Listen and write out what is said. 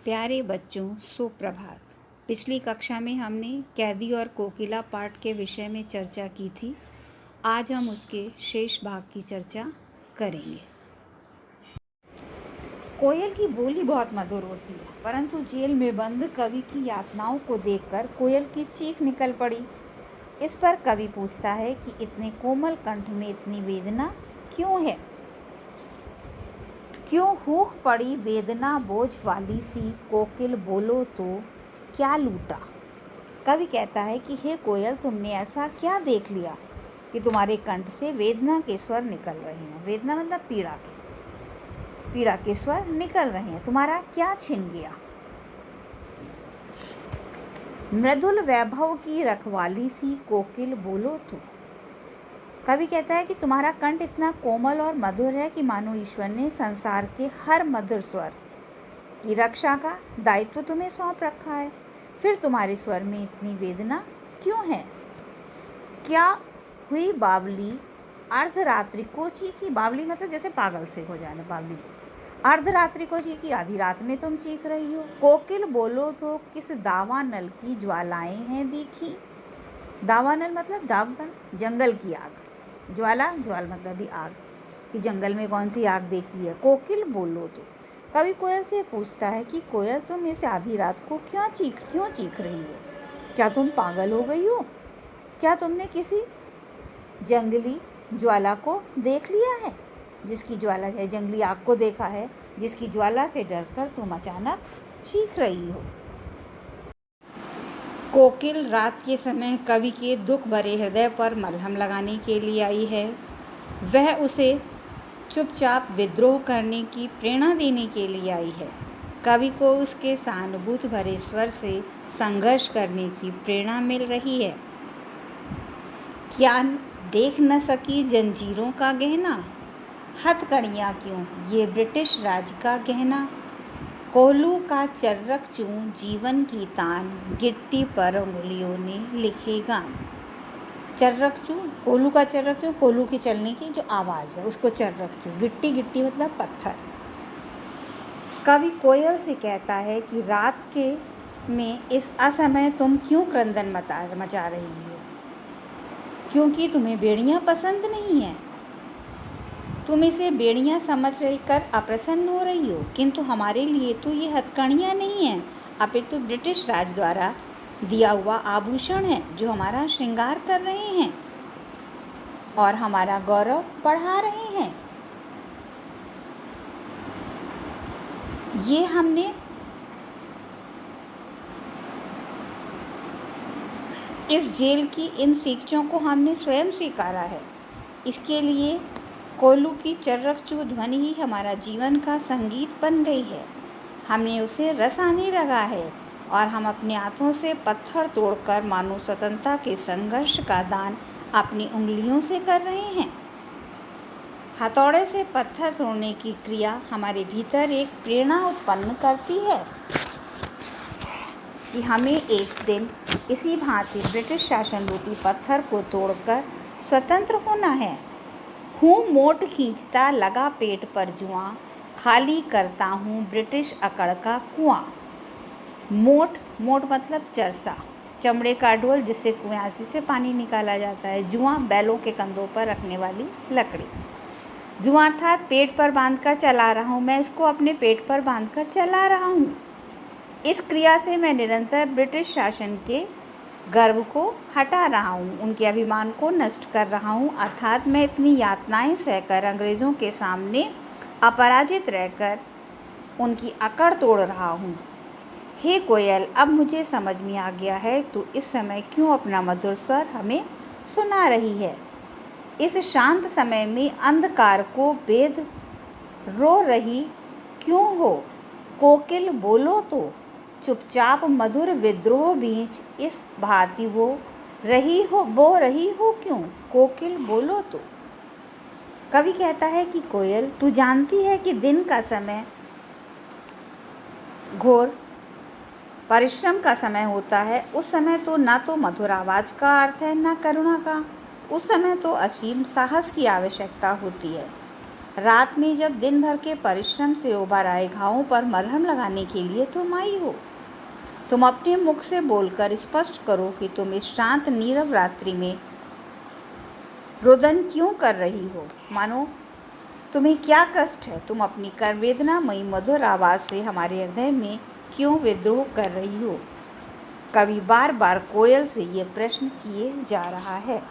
प्यारे बच्चों, सुप्रभात। पिछली कक्षा में हमने कैदी और कोकिला पाठ के विषय में चर्चा की थी। आज हम उसके शेष भाग की चर्चा करेंगे। कोयल की बोली बहुत मधुर होती है, परंतु जेल में बंद कवि की यातनाओं को देखकर कोयल की चीख निकल पड़ी। इस पर कवि पूछता है कि इतने कोमल कंठ में इतनी वेदना क्यों है? क्यों हूक पड़ी वेदना बोझ वाली सी, कोकिल बोलो तो क्या लूटा? कवि कहता है कि हे कोयल, तुमने ऐसा क्या देख लिया कि तुम्हारे कंठ से वेदना के स्वर निकल रहे हैं। वेदना मतलब पीड़ा के स्वर निकल रहे हैं। तुम्हारा क्या छिन गया? मृदुल वैभव की रखवाली सी, कोकिल बोलो तो। कवि कहता है कि तुम्हारा कंठ इतना कोमल और मधुर है कि मानो ईश्वर ने संसार के हर मधुर स्वर की रक्षा का दायित्व तुम्हें सौंप रखा है। फिर तुम्हारे स्वर में इतनी वेदना क्यों है? क्या हुई बावली अर्धरात्रि को चीखी? बावली मतलब जैसे पागल से हो जाना, बावली। अर्धरात्रि को चीखी, आधी रात में तुम चीख रही हो। कोकिल बोलो तो किस दावानल की ज्वालाएं हैं दिखी? दावानल मतलब दाववन, जंगल की आग। ज्वाला मतलब भी आग, कि जंगल में कौन सी आग देखी है। कोकिल बोलो तो। कवि कोयल से पूछता है कि कोयल, तुम इस आधी रात को क्यों चीख रही हो? क्या तुम पागल हो गई हो? क्या तुमने किसी जंगली ज्वाला को देख लिया है? जिसकी ज्वाला है, जंगली आग को देखा है, जिसकी ज्वाला से डरकर तुम अचानक चीख रही हो। कोकिल रात के समय कवि के दुख भरे हृदय पर मलहम लगाने के लिए आई है। वह उसे चुपचाप विद्रोह करने की प्रेरणा देने के लिए आई है। कवि को उसके सहानुभूति भरे स्वर से संघर्ष करने की प्रेरणा मिल रही है। क्या देख न सकी जंजीरों का गहना? हथकड़ियाँ क्यों ये ब्रिटिश राज का गहना? कोल्हू का चर्रक चूं जीवन की तान, गिट्टी पर उंगलियों ने लिखे गान। चर्रक चूं, कोल्हू का चर्रक चूं, कोल्हू के चलने की जो आवाज़ है उसको चर्रक चूं। गिट्टी मतलब पत्थर। कवि कोयल से कहता है कि रात के में इस असमय तुम क्यों क्रंदन मचा रही हो? क्योंकि तुम्हें बेड़ियाँ पसंद नहीं है। तुम इसे बेड़ियाँ समझ रही कर अप्रसन्न हो रही हो, किंतु हमारे लिए तो ये हथकड़ियाँ नहीं हैं, अपितु ब्रिटिश राज द्वारा दिया हुआ आभूषण है जो हमारा श्रृंगार कर रहे हैं और हमारा गौरव बढ़ा रहे हैं। ये हमने इस जेल की इन सीखों को हमने स्वयं स्वीकारा है। इसके लिए कोल्हू की चर्रकचू ध्वनि ही हमारा जीवन का संगीत बन गई है। हमने उसे रस आने लगा है और हम अपने हाथों से पत्थर तोड़कर मानो स्वतंत्रता के संघर्ष का दान अपनी उंगलियों से कर रहे हैं। हथौड़े से पत्थर तोड़ने की क्रिया हमारे भीतर एक प्रेरणा उत्पन्न करती है कि हमें एक दिन इसी भांति ब्रिटिश शासन रूपी पत्थर को तोड़कर स्वतंत्र होना है। हूँ मोट खींचता लगा पेट पर जुआं, खाली करता हूँ ब्रिटिश अकड़ का कुआं। मोट मतलब चरसा, चमड़े का डोल जिससे कुआंसी से पानी निकाला जाता है। जुआं बैलों के कंधों पर रखने वाली लकड़ी। जुआं अर्थात पेट पर बांधकर चला रहा हूँ, मैं इसको अपने पेट पर बांधकर चला रहा हूँ। इस क्रिया से मैं निरंतर ब्रिटिश शासन के गर्व को हटा रहा हूँ, उनके अभिमान को नष्ट कर रहा हूँ। अर्थात मैं इतनी यातनाएं सहकर अंग्रेज़ों के सामने अपराजित रहकर उनकी अकड़ तोड़ रहा हूँ। हे कोयल, अब मुझे समझ में आ गया है, तू इस समय क्यों अपना मधुर स्वर हमें सुना रही है। इस शांत समय में अंधकार को भेद रो रही क्यों हो? कोकिल बोलो तो। चुपचाप मधुर विद्रोह बीच इस भांति बो रही हो क्यों? कोकिल बोलो तो। कवि कहता है कि कोयल, तू जानती है कि दिन का समय घोर परिश्रम का समय होता है। उस समय तो ना तो मधुर आवाज़ का अर्थ है, ना करुणा का। उस समय तो असीम साहस की आवश्यकता होती है। रात में जब दिन भर के परिश्रम से उभर आए घावों पर मलहम लगाने के लिए तुम आई हो। तुम अपने मुख से बोलकर स्पष्ट करो कि तुम इस शांत नीरव रात्रि में रुदन क्यों कर रही हो। मानो तुम्हें क्या कष्ट है। तुम अपनी वेदनामयी मधुर आवाज़ से हमारे हृदय में क्यों विद्रोह कर रही हो। कवि बार बार कोयल से ये प्रश्न किए जा रहा है।